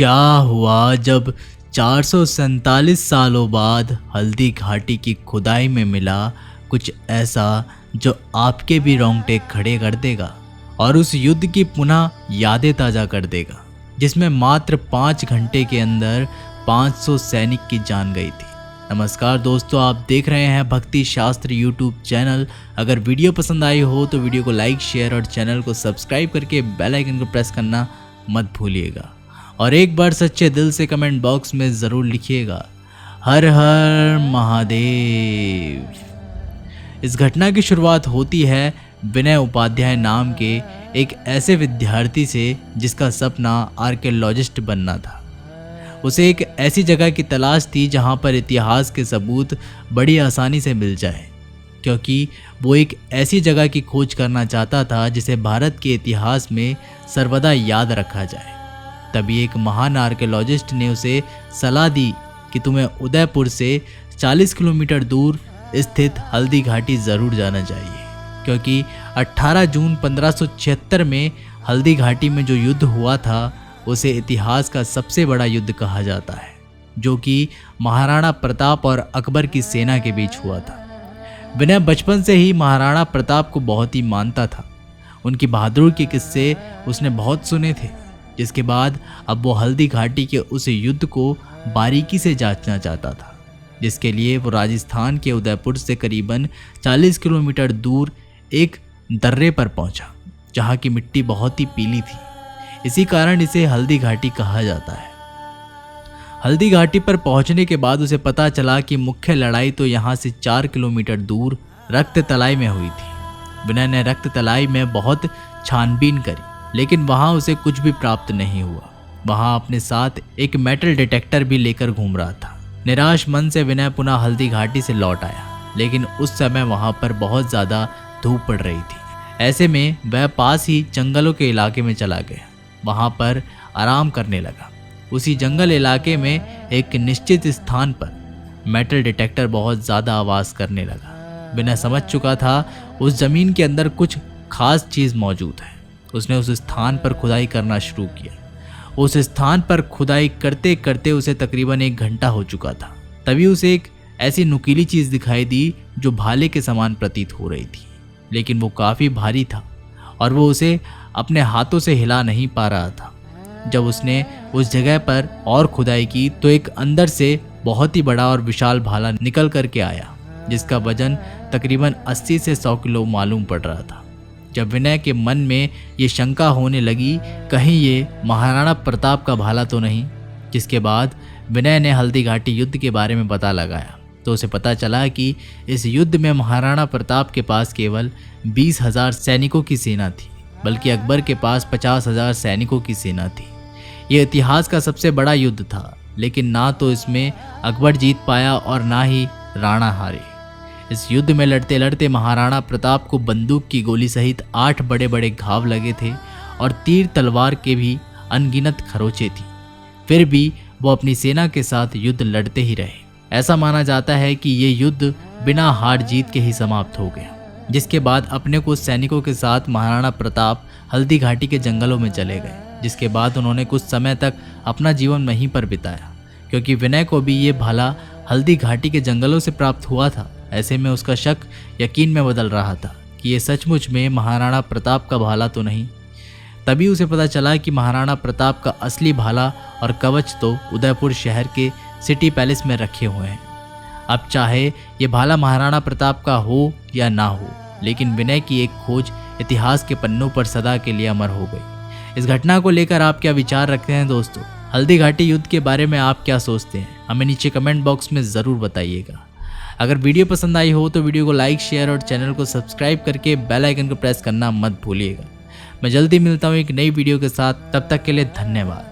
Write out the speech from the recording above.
क्या हुआ जब 447 सालों बाद हल्दी घाटी की खुदाई में मिला कुछ ऐसा जो आपके भी रोंगटे खड़े कर देगा और उस युद्ध की पुनः यादें ताज़ा कर देगा, जिसमें मात्र 5 घंटे के अंदर 500 सैनिक की जान गई थी। नमस्कार दोस्तों, आप देख रहे हैं भक्ति शास्त्र यूट्यूब चैनल। अगर वीडियो पसंद आई हो तो वीडियो को लाइक, शेयर और चैनल को सब्सक्राइब करके बेल आइकन को प्रेस करना मत भूलिएगा। और एक बार सच्चे दिल से कमेंट बॉक्स में ज़रूर लिखिएगा, हर हर महादेव। इस घटना की शुरुआत होती है विनय उपाध्याय नाम के एक ऐसे विद्यार्थी से जिसका सपना आर्कियोलॉजिस्ट बनना था। उसे एक ऐसी जगह की तलाश थी जहां पर इतिहास के सबूत बड़ी आसानी से मिल जाए, क्योंकि वो एक ऐसी जगह की खोज करना चाहता था जिसे भारत के इतिहास में सर्वदा याद रखा जाए। तभी एक महान आर्कियोलॉजिस्ट ने उसे सलाह दी कि तुम्हें उदयपुर से 40 किलोमीटर दूर स्थित हल्दी घाटी ज़रूर जाना चाहिए, क्योंकि 18 जून 1576 में हल्दी घाटी में जो युद्ध हुआ था उसे इतिहास का सबसे बड़ा युद्ध कहा जाता है, जो कि महाराणा प्रताप और अकबर की सेना के बीच हुआ था। विनय बचपन से ही महाराणा प्रताप को बहुत ही मानता था। उनकी बहादुरी के किस्से उसने बहुत सुने थे, जिसके बाद अब वो हल्दी घाटी के उस युद्ध को बारीकी से जांचना चाहता था, जिसके लिए वो राजस्थान के उदयपुर से करीबन 40 किलोमीटर दूर एक दर्रे पर पहुंचा, जहां की मिट्टी बहुत ही पीली थी। इसी कारण इसे हल्दी घाटी कहा जाता है। हल्दी घाटी पर पहुंचने के बाद उसे पता चला कि मुख्य लड़ाई तो यहाँ से 4 किलोमीटर दूर रक्त तलाई में हुई थी। विनय ने रक्त तलाई में बहुत छानबीन करी, लेकिन वहाँ उसे कुछ भी प्राप्त नहीं हुआ। वहाँ अपने साथ एक मेटल डिटेक्टर भी लेकर घूम रहा था। निराश मन से विनय पुनः हल्दी घाटी से लौट आया, लेकिन उस समय वहाँ पर बहुत ज़्यादा धूप पड़ रही थी। ऐसे में वह पास ही जंगलों के इलाके में चला गया। वहाँ पर आराम करने लगा। उसी जंगल इलाके में एक निश्चित स्थान पर मेटल डिटेक्टर बहुत ज़्यादा आवाज़ करने लगा। विनय समझ चुका था उस ज़मीन के अंदर कुछ खास चीज़ मौजूद है। उसने उस स्थान पर खुदाई करना शुरू किया। उस स्थान पर खुदाई करते करते उसे तकरीबन 1 घंटा हो चुका था। तभी उसे एक ऐसी नुकीली चीज़ दिखाई दी जो भाले के समान प्रतीत हो रही थी, लेकिन वो काफ़ी भारी था और वो उसे अपने हाथों से हिला नहीं पा रहा था। जब उसने उस जगह पर और खुदाई की तो एक अंदर से बहुत ही बड़ा और विशाल भाला निकल करके आया, जिसका वजन तकरीबन 80 से 100 किलो मालूम पड़ रहा था। जब विनय के मन में ये शंका होने लगी, कहीं ये महाराणा प्रताप का भाला तो नहीं। जिसके बाद विनय ने हल्दी घाटी युद्ध के बारे में पता लगाया तो उसे पता चला कि इस युद्ध में महाराणा प्रताप के पास केवल 20,000 सैनिकों की सेना थी, बल्कि अकबर के पास 50,000 सैनिकों की सेना थी। ये इतिहास का सबसे बड़ा युद्ध था, लेकिन ना तो इसमें अकबर जीत पाया और ना ही राणा हारे। इस युद्ध में लड़ते लड़ते महाराणा प्रताप को बंदूक की गोली सहित 8 बड़े बड़े घाव लगे थे और तीर तलवार के भी अनगिनत खरोचे थी। फिर भी वो अपनी सेना के साथ युद्ध लड़ते ही रहे। ऐसा माना जाता है कि ये युद्ध बिना हार जीत के ही समाप्त हो गया। जिसके बाद अपने कुछ सैनिकों के साथ महाराणा प्रताप हल्दी घाटी के जंगलों में चले गए, जिसके बाद उन्होंने कुछ समय तक अपना जीवन वहीं पर बिताया, क्योंकि विनय को भी ये भाला हल्दी घाटी के जंगलों से प्राप्त हुआ था। ऐसे में उसका शक यकीन में बदल रहा था कि ये सचमुच में महाराणा प्रताप का भाला तो नहीं। तभी उसे पता चला कि महाराणा प्रताप का असली भाला और कवच तो उदयपुर शहर के सिटी पैलेस में रखे हुए हैं। अब चाहे ये भाला महाराणा प्रताप का हो या ना हो, लेकिन विनय की एक खोज इतिहास के पन्नों पर सदा के लिए अमर हो गई। इस घटना को लेकर आप क्या विचार रखते हैं दोस्तों? हल्दी घाटी युद्ध के बारे में आप क्या सोचते हैं? हमें नीचे कमेंट बॉक्स में ज़रूर बताइएगा। अगर वीडियो पसंद आई हो तो वीडियो को लाइक, शेयर और चैनल को सब्सक्राइब करके बेल आइकन को प्रेस करना मत भूलिएगा। मैं जल्दी मिलता हूँ एक नई वीडियो के साथ। तब तक के लिए धन्यवाद।